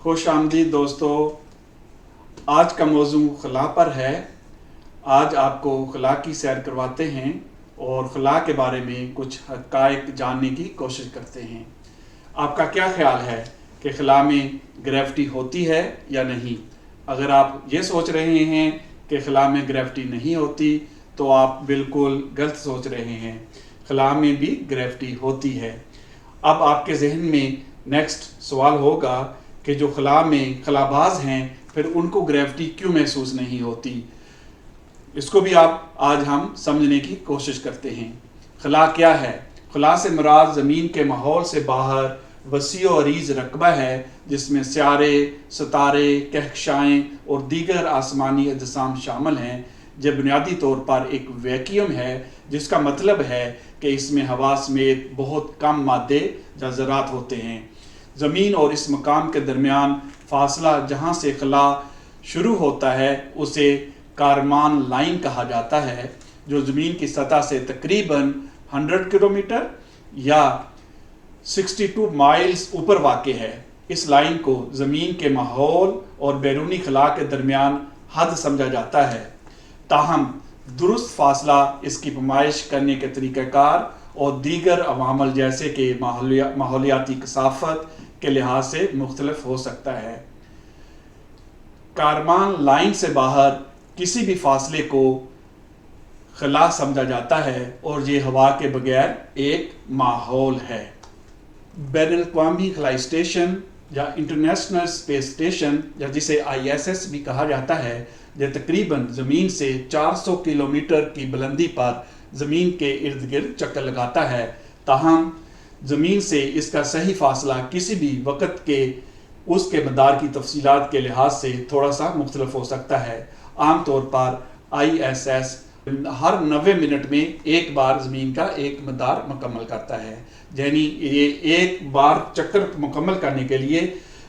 خوش آمدید دوستو، آج کا موضوع خلا پر ہے۔ آج آپ کو خلا کی سیر کرواتے ہیں اور خلا کے بارے میں کچھ حقائق جاننے کی کوشش کرتے ہیں۔ آپ کا کیا خیال ہے کہ خلا میں گریوٹی ہوتی ہے یا نہیں؟ اگر آپ یہ سوچ رہے ہیں کہ خلا میں گریوٹی نہیں ہوتی تو آپ بالکل غلط سوچ رہے ہیں، خلا میں بھی گریوٹی ہوتی ہے۔ اب آپ کے ذہن میں نیکسٹ سوال ہوگا کہ جو خلا میں خلا باز ہیں پھر ان کو گریوٹی کیوں محسوس نہیں ہوتی؟ اس کو بھی آج ہم سمجھنے کی کوشش کرتے ہیں۔ خلا کیا ہے؟ خلا سے مراد زمین کے ماحول سے باہر وسیع و عریض رقبہ ہے جس میں سیارے، ستارے، کہکشائیں اور دیگر آسمانی اجسام شامل ہیں۔ یہ بنیادی طور پر ایک ویکیوم ہے، جس کا مطلب ہے کہ اس میں ہوا سمیت بہت کم مادے یا ذرات ہوتے ہیں۔ زمین اور اس مقام کے درمیان فاصلہ جہاں سے خلا شروع ہوتا ہے اسے کارمان لائن کہا جاتا ہے، جو زمین کی سطح سے تقریباً 100 کلومیٹر یا 62 مائلز اوپر واقع ہے۔ اس لائن کو زمین کے ماحول اور بیرونی خلا کے درمیان حد سمجھا جاتا ہے، تاہم درست فاصلہ اس کی پیمائش کرنے کے طریقہ کار اور دیگر عوامل جیسے کہ ماحولیاتی کثافت کے لحاظ سے مختلف ہو سکتا ہے۔ کارمان لائن سے باہر کسی بھی فاصلے کو خلا سمجھا جاتا ہے اور یہ ہوا کے بغیر ایک ماحول ہے۔ بین الاقوامی خلائی اسٹیشن یا انٹرنیشنل اسپیس اسٹیشن یا جسے ISS بھی کہا جاتا ہے، یہ تقریباً زمین سے 400 کلومیٹر کی بلندی پر زمین کے ارد گرد چکر لگاتا ہے، تاہم زمین سے اس کا صحیح فاصلہ کسی بھی وقت کے اس کے مدار کی تفصیلات کے لحاظ سے تھوڑا سا مختلف ہو سکتا ہے۔ عام طور پر ISS ہر 90 منٹ میں ایک بار زمین کا ایک مدار مکمل کرتا ہے، یعنی یہ ایک بار چکر مکمل کرنے کے لیے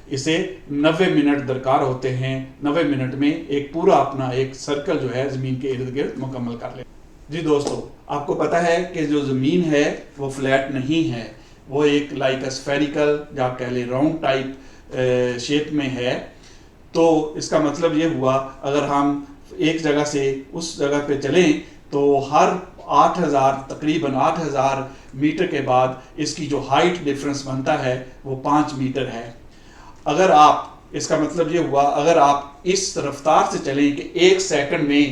اسے 90 منٹ درکار ہوتے ہیں۔ 90 منٹ میں ایک پورا اپنا ایک سرکل جو ہے زمین کے ارد گرد مکمل کر لے۔ جی دوستو، آپ کو پتہ ہے کہ جو زمین ہے وہ فلیٹ نہیں ہے، وہ ایک لائک اسفیریکل یا کہہ لیں راؤنڈ ٹائپ شیپ میں ہے۔ تو اس کا مطلب یہ ہوا اگر ہم ایک جگہ سے اس جگہ پہ چلیں تو ہر 8000 تقریباً 8000 میٹر کے بعد اس کی جو ہائٹ ڈفرنس بنتا ہے وہ 5 میٹر ہے۔ اگر آپ اس کا مطلب یہ ہوا اگر آپ اس رفتار سے چلیں کہ ایک سیکنڈ میں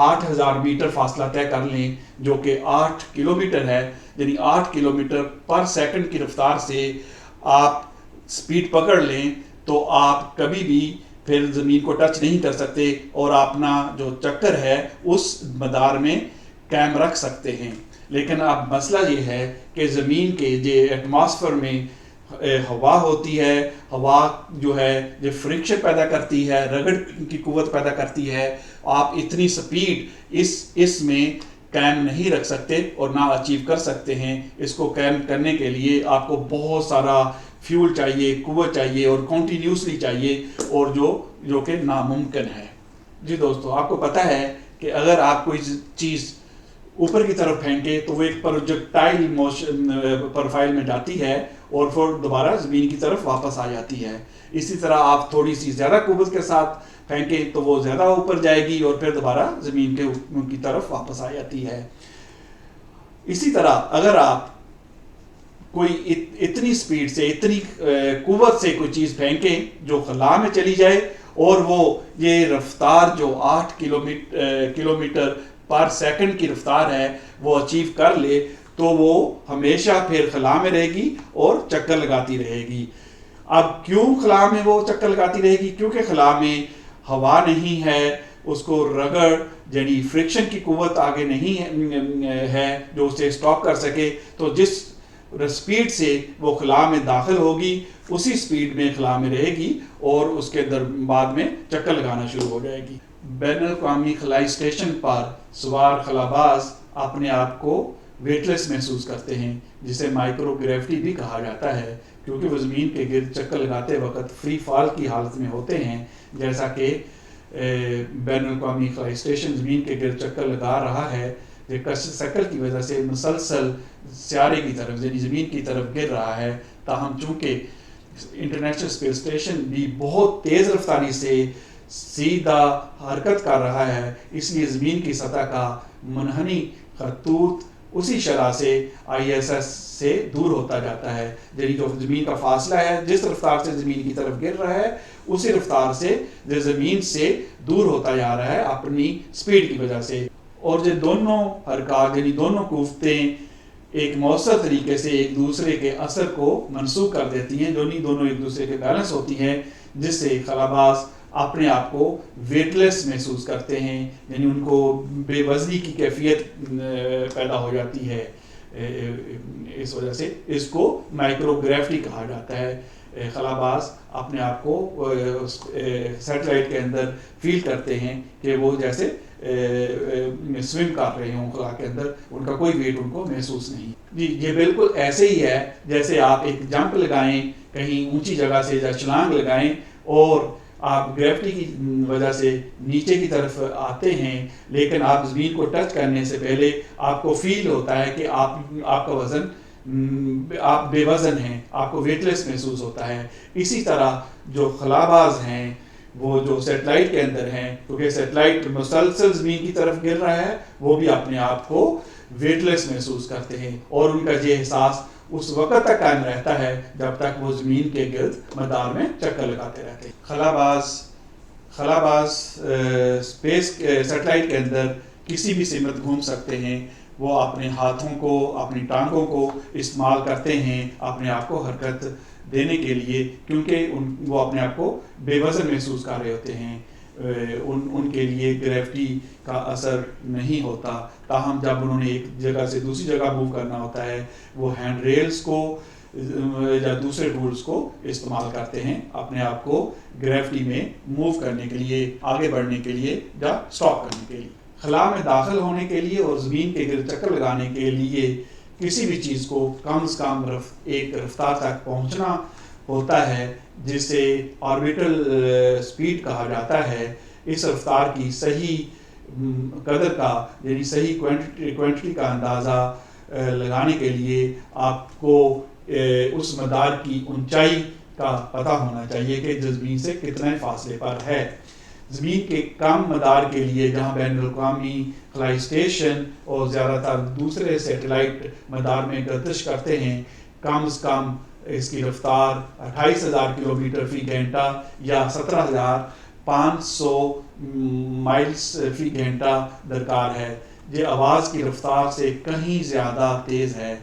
8000 میٹر فاصلہ طے کر لیں جو کہ 8 کلومیٹر ہے، یعنی 8 کلومیٹر پر سیکنڈ کی رفتار سے آپ سپیڈ پکڑ لیں تو آپ کبھی بھی پھر زمین کو ٹچ نہیں کر سکتے اور اپنا جو چکر ہے اس مدار میں قائم رکھ سکتے ہیں۔ لیکن اب مسئلہ یہ ہے کہ زمین کے جو ایٹماسفیئر میں ہوا ہوتی ہے، ہوا جو ہے یہ فرکشن پیدا کرتی ہے، رگڑ کی قوت پیدا کرتی ہے۔ آپ اتنی سپیڈ اس میں قائم نہیں رکھ سکتے اور نہ اچیو کر سکتے ہیں۔ اس کو قائم کرنے کے لیے آپ کو بہت سارا فیول چاہیے، قوت چاہیے اور کنٹینیوسلی چاہیے، اور جو کہ ناممکن ہے۔ جی دوستو، آپ کو پتہ ہے کہ اگر آپ کوئی چیز اوپر کی طرف پھینکے تو وہ ایک پروجیکٹائل موشن پروفائل میں جاتی ہے اور پھر دوبارہ زمین کی طرف واپس آ جاتی ہے۔ اسی طرح آپ تھوڑی سی زیادہ قوت کے ساتھ پھینکیں تو وہ زیادہ اوپر جائے گی اور پھر دوبارہ زمین کی طرف واپس آ جاتی ہے۔ اسی طرح اگر آپ کوئی اتنی سپیڈ سے اتنی قوت سے کوئی چیز پھینکیں جو خلا میں چلی جائے اور وہ یہ رفتار جو 8 کلومیٹر پر سیکنڈ کی رفتار ہے وہ اچیو کر لے تو وہ ہمیشہ پھر خلا میں رہے گی اور چکر لگاتی رہے گی۔ اب کیوں خلا میں وہ چکر لگاتی رہے گی؟ کیونکہ خلا میں ہوا نہیں ہے، اس کو رگڑ یعنی فرکشن کی قوت آگے نہیں ہے جو اسے سٹاپ کر سکے، تو جس سپیڈ سے وہ خلا میں داخل ہوگی اسی سپیڈ میں خلا میں رہے گی اور اس کے بعد میں چکر لگانا شروع ہو جائے گی۔ بین الاقوامی خلائی اسٹیشن پر سوار خلاباز اپنے آپ کو ویٹ لیس محسوس کرتے ہیں، جسے مائکرو گریوٹی بھی کہا جاتا ہے، کیونکہ وہ زمین کے گرد چکر لگاتے وقت فری فال کی حالت میں ہوتے ہیں۔ جیسا کہ بین الاقوامی خلائی اسٹیشن زمین کے گرد چکر لگا رہا ہے، یہ شکل کی وجہ سے مسلسل سیارے کی طرف یعنی زمین کی طرف گر رہا ہے، تاہم چونکہ انٹرنیشنل اسپیس اسٹیشن بھی بہت تیز رفتاری سے سیدھا حرکت کر رہا ہے، اس لیے زمین کی سطح کا منحنی خطوط اسی شرح سے ISS سے دور ہوتا جاتا ہے، یعنی جو زمین کا فاصلہ ہے جس رفتار سے زمین کی طرف گر رہا ہے اسی رفتار سے جو زمین سے دور ہوتا جا رہا ہے اپنی سپیڈ کی وجہ سے، اور جو دونوں حرکات یعنی دونوں قوتیں ایک مؤثر طریقے سے ایک دوسرے کے اثر کو منسوخ کر دیتی ہیں، دونوں ایک دوسرے کے بیلنس ہوتی ہیں، جس سے خلاباز اپنے آپ کو ویٹ لیس محسوس کرتے ہیں، یعنی ان کو بے وزنی کی کیفیت پیدا ہو جاتی ہے، اس وجہ سے اس کو مائکرو گریوٹی کہا جاتا ہے۔ خلاباز اپنے آپ کو سیٹلائٹ کے اندر فیل کرتے ہیں کہ وہ جیسے سوئم کر رہے ہوں خلا کے اندر، ان کا کوئی ویٹ ان کو محسوس نہیں۔ جی یہ بالکل ایسے ہی ہے جیسے آپ ایک جمپ لگائیں کہیں اونچی جگہ سے یا چھلانگ لگائیں اور آپ گریوٹی کی وجہ سے نیچے کی طرف آتے ہیں، لیکن آپ زمین کو ٹچ کرنے سے پہلے آپ کو فیل ہوتا ہے کہ آپ کا وزن، آپ بے وزن ہیں، آپ کو ویٹ لیس محسوس ہوتا ہے۔ اسی طرح جو خلاباز ہیں وہ جو سیٹلائٹ کے اندر ہیں، کیونکہ سیٹلائٹ مسلسل زمین کی طرف گر رہا ہے، وہ بھی اپنے آپ کو ویٹ لیس محسوس کرتے ہیں، اور ان کا یہ احساس اس وقت تک قائم رہتا ہے جب تک وہ زمین کے گرد مدار میں چکر لگاتے رہتے ہیں۔ خلاباز اسپیس سیٹلائٹ کے اندر کسی بھی سمت گھوم سکتے ہیں، وہ اپنے ہاتھوں کو اپنی ٹانگوں کو استعمال کرتے ہیں اپنے آپ کو حرکت دینے کے لیے، کیونکہ وہ اپنے آپ کو بے وزن محسوس کر رہے ہوتے ہیں، ان کے لیے گریوٹی کا اثر نہیں ہوتا، تاہم جب انہوں نے ایک جگہ سے دوسری جگہ موو کرنا ہوتا ہے وہ ہینڈ ریلز کو یا دوسرے ٹولز کو استعمال کرتے ہیں اپنے آپ کو گریوٹی میں موو کرنے کے لیے، آگے بڑھنے کے لیے یا اسٹاپ کرنے کے لیے۔ خلا میں داخل ہونے کے لیے اور زمین کے گرد چکر لگانے کے لیے کسی بھی چیز کو کم از کم ایک رفتار تک پہنچنا ہوتا ہے جسے آربیٹل سپیڈ کہا جاتا ہے۔ اس رفتار کی صحیح قدر کا یعنی صحیح کوانٹٹی کا اندازہ لگانے کے لیے آپ کو اس مدار کی اونچائی کا پتہ ہونا چاہیے کہ زمین سے کتنے فاصلے پر ہے۔ زمین کے کم مدار کے لیے جہاں بین الاقوامی خلائی اسٹیشن اور زیادہ تر دوسرے سیٹلائٹ مدار میں گردش کرتے ہیں، کم از کم اس کی رفتار 28,000 کلومیٹر فی گھنٹہ یا 17,500 مائلز فی گھنٹہ درکار ہے۔ یہ آواز کی رفتار سے کہیں زیادہ تیز ہے۔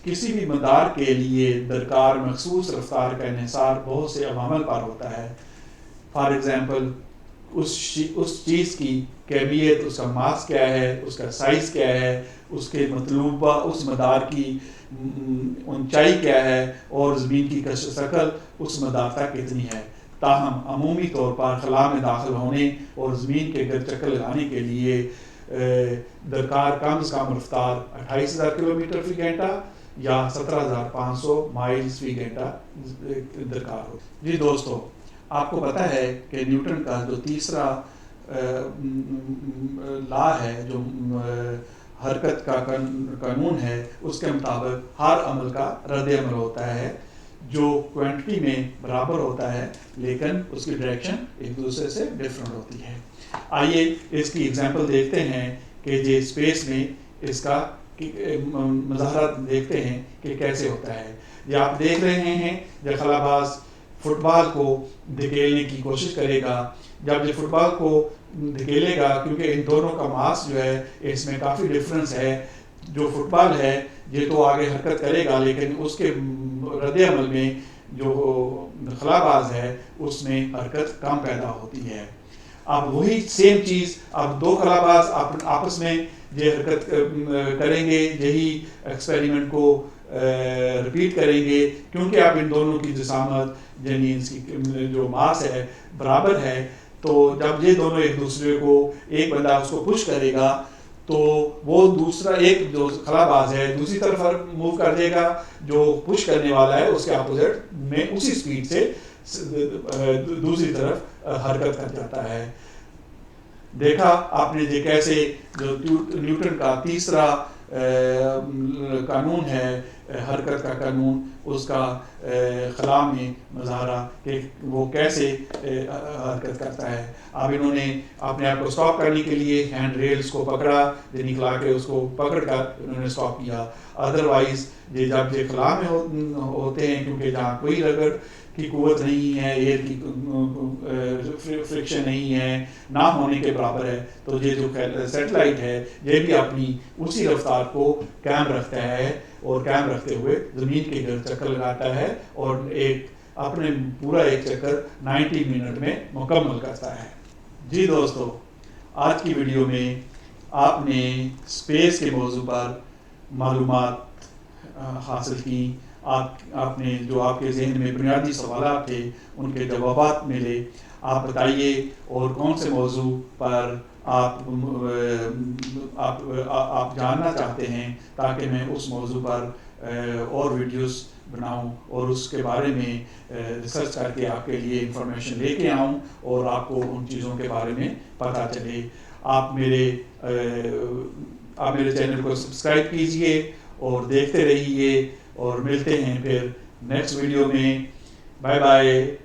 کسی بھی مدار کے لیے درکار مخصوص رفتار کا انحصار بہت سے عوامل پر ہوتا ہے۔ فار ایگزامپل اس چیز کی کیفیت، اس کا ماس کیا ہے، اس کا سائز کیا ہے، اس کے مطلوبہ اس مدار کی اونچائی کیا ہے اور زمین کی کش شکل اس مدار تک کتنی ہے۔ تاہم عمومی طور پر خلا میں داخل ہونے اور زمین کے گرد چکر لگانے کے لیے درکار کم از کم رفتار 28,000 کلومیٹر فی گھنٹہ یا 17,500 مائلز فی گھنٹہ درکار ہو۔ جی دوستو، آپ کو پتہ ہے کہ نیوٹن کا جو تیسرا لا ہے، جو حرکت کا قانون ہے، اس کے مطابق ہر عمل کا رد عمل ہوتا ہے جو کوانٹٹی میں برابر ہوتا ہے لیکن اس کی ڈائریکشن ایک دوسرے سے ڈفرینٹ ہوتی ہے۔ آئیے اس کی ایگزامپل دیکھتے ہیں کہ یہ اسپیس میں اس کا مظاہرہ دیکھتے ہیں کہ کیسے ہوتا ہے۔ یہ آپ دیکھ رہے ہیں جب خلاباز فٹ بال کو دھکیلنے کی کوشش کرے گا، جب یہ فٹ بال کو دھکیلے گا، کیونکہ ان دونوں کا ماس جو ہے اس میں کافی ڈفرینس ہے، جو فٹ بال ہے یہ تو آگے حرکت کرے گا لیکن اس کے رد عمل میں جو خلاباز ہے اس میں حرکت کم پیدا ہوتی ہے۔ اب وہی سیم چیز اب دو خلاباز آپس میں یہ حرکت کریں گے، یہی ایکسپیریمنٹ کو رپیٹ کریں گے، کیونکہ اب ان دونوں کی جسامت یعنی اس کی جو ماس ہے برابر ہے، تو جب یہ دونوں ایک دوسرے کو ایک بندہ اس کو پش کرے گا تو وہ دوسرا ایک جو خلاباز ہے دوسری طرف موو کر دے گا، جو پش کرنے والا ہے اس کے اپوزٹ میں اسی سپیڈ سے دوسری طرف حرکت کر جاتا ہے۔ دیکھا آپ نے کیسے جو نیوٹن کا تیسرا قانون ہے حرکت کا قانون، اس کا خلا میں مظاہرہ کہ وہ کیسے حرکت کرتا ہے. اب انہوں نے اپنے آپ کو اسٹاپ کرنے کے لیے ہینڈ ریلز کو پکڑا، یعنی کھلا کے اس کو پکڑ کر انہوں نے اسٹاپ کیا. ادروائز جب یہ خلا میں ہوتے ہیں، کیونکہ جہاں کوئی رگڑ کی قوت نہیں ہے، ایئر کی فرکشن نہیں ہے، نہ ہونے کے برابر ہے، تو یہ جو سیٹلائٹ ہے یہ بھی اپنی اسی رفتار کو قائم رکھتا ہے، اور قائم رکھتے ہوئے زمین کے گرد چکر لگاتا ہے، اور اپنے پورا ایک چکر 90 منٹ میں مکمل کرتا ہے. جی دوستو، آج کی ویڈیو میں آپ نے اسپیس کے موضوع پر معلومات حاصل کی. آپ نے جو آپ کے ذہن میں بنیادی سوالات تھے ان کے جوابات ملے. آپ بتائیے اور کون سے موضوع پر آپ جاننا چاہتے ہیں تاکہ میں اس موضوع پر اور ویڈیوز بناؤں اور اس کے بارے میں ریسرچ کر کے آپ کے لیے انفارمیشن لے کے آؤں اور آپ کو ان چیزوں کے بارے میں پتہ چلے. آپ میرے چینل کو سبسکرائب کیجئے اور دیکھتے رہیے، اور ملتے ہیں پھر نیکسٹ ویڈیو میں. Bye bye.